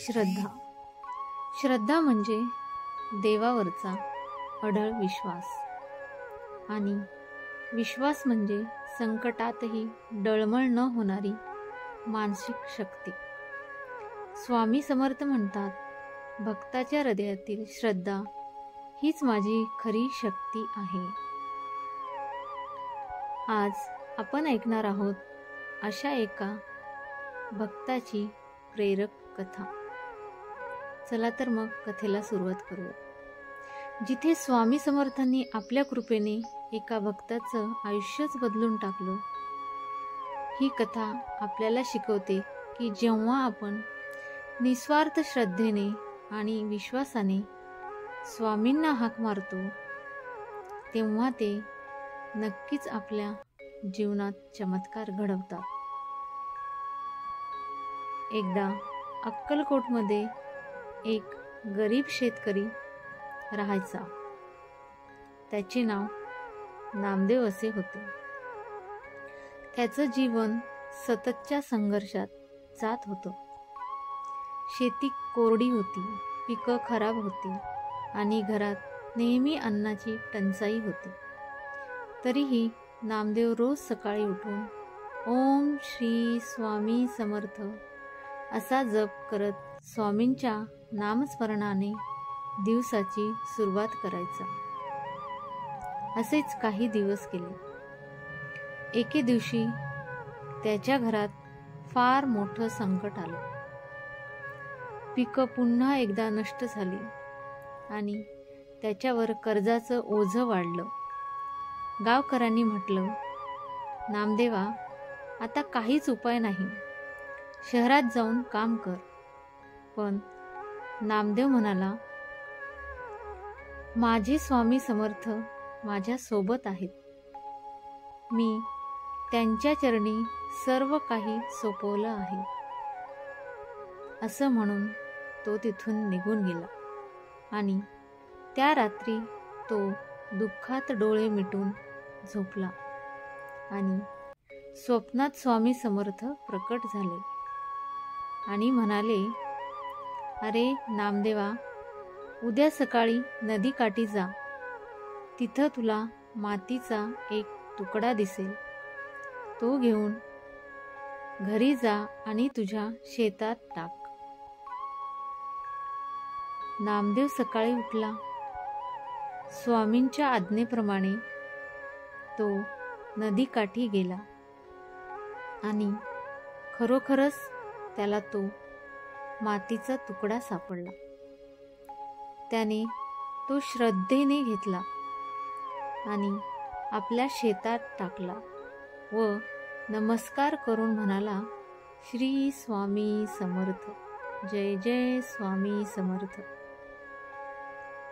श्रद्धा. श्रद्धा म्हणजे देवावरचा अढळ विश्वास आणि विश्वास म्हणजे संकटातही डळमळ न होणारी मानसिक शक्ती. स्वामी समर्थ म्हणतात, भक्ताच्या हृदयातील श्रद्धा हीच माझी खरी शक्ती आहे. आज आपण ऐकणार आहोत अशा एका भक्ताची प्रेरक कथा. चला तर मग कथेला सुरुवात करूया. जिथे स्वामी समर्थांनी आपल्या कृपेने एका भक्ताचं आयुष्यच बदलून टाकलं. ही कथा आपल्याला शिकवते की जेव्हा आपण निस्वार्थ श्रद्धेने आणि विश्वासाने स्वामींना हाक मारतो, तेव्हा ते नक्कीच आपल्या जीवनात चमत्कार घडवतात. एकदा अक्कलकोटमध्ये एक गरीब शेतकरी राहायचा. त्याचे नाव नामदेव असे होते. त्याचं जीवन सततच्या संघर्षात जात होतं. शेती कोरडी होती, पिकं खराब होती आणि घरात नेहमी अन्नाची टंचाई होती. तरीही नामदेव रोज सकाळी उठून ओम श्री स्वामी समर्थ असा जप करत स्वामींच्या नामस्मरणाने दिवसाची सुरुवात करायचा. असेच काही दिवस गेले. एके दिवशी त्याच्या घरात फार मोठं संकट आलं. पिकं पुन्हा एकदा नष्ट झाली आणि त्याच्यावर कर्जाचं ओझं वाढलं. गावकऱ्यांनी म्हटलं, नामदेवा, आता काहीच उपाय नाही, शहरात जाऊन काम कर. पण नामदेव म्हणाला, माझे स्वामी समर्थ माझ्या सोबत आहेत. मी त्यांच्या चरणी सर्व काही सोपवलं आहे. असं म्हणून तो तिथून निघून गेला आणि त्या रात्री तो दुःखात डोळे मिटून झोपला आणि स्वप्नात स्वामी समर्थ प्रकट झाले आणि म्हणाले, अरे नामदेवा, उद्या सकाळी नदीकाठी जा. तिथं तुला मातीचा एक तुकडा दिसेल. तो घेऊन घरी जा आणि तुझ्या शेतात टाक. नामदेव सकाळी उठला. स्वामींच्या आज्ञेप्रमाणे तो नदीकाठी गेला आणि खरोखरच त्याला तो मातीचा तुकडा सापडला. त्याने तो श्रद्धेने घेतला आणि आपल्या शेतात टाकला व नमस्कार करून म्हणाला, श्री स्वामी समर्थ, जय जय स्वामी समर्थ.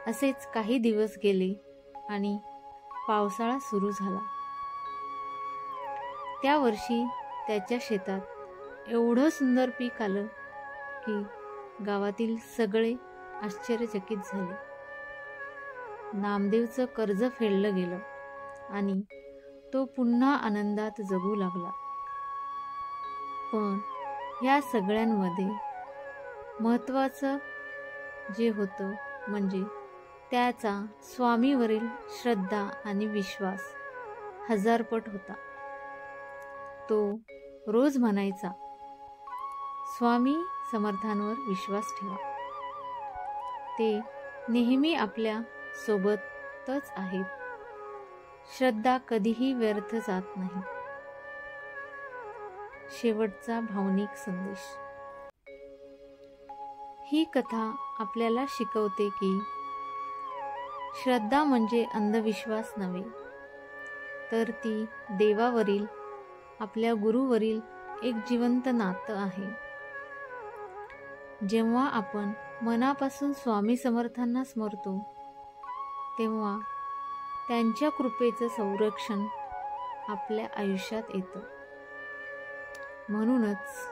असेच काही दिवस गेले आणि पावसाळा सुरू झाला. त्या वर्षी त्याच्या शेतात एवढं सुंदर पीक आलं की गावातील सगळे आश्चर्यचकित झाले. नामदेवचं कर्ज फेडलं गेलं आणि तो पुन्हा आनंदात जगू लागला. पण या सगळ्यांमध्ये महत्त्वाचं जे होतं म्हणजे त्याचा स्वामीवरील श्रद्धा आणि विश्वास हजारपट होता. तो रोज म्हणायचा, स्वामी समर्थांवर विश्वास ठेवा. ते नेहमी आपल्या सोबतच आहेत. श्रद्धा कधीही व्यर्थ जात नाही. शेवटचा भावनिक संदेश. ही कथा आपल्याला शिकवते की श्रद्धा म्हणजे अंधविश्वास नव्हे, तर ती देवावरील, आपल्या गुरुवरील एक जिवंत नातं आहे. जेव्हा आपण मनापासून स्वामी समर्थांना स्मरतो, तेव्हा त्यांच्या कृपेचं संरक्षण आपल्या आयुष्यात येतं. म्हणूनच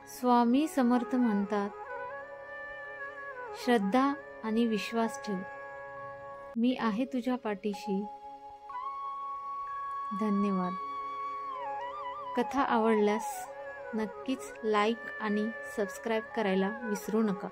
स्वामी समर्थ म्हणतात, श्रद्धा आणि विश्वास ठेव, मी आहे तुझ्या पाठीशी. धन्यवाद. कथा आवडल्यास नक्कीच लाईक आणि सबस्क्राईब करायला विसरू नका.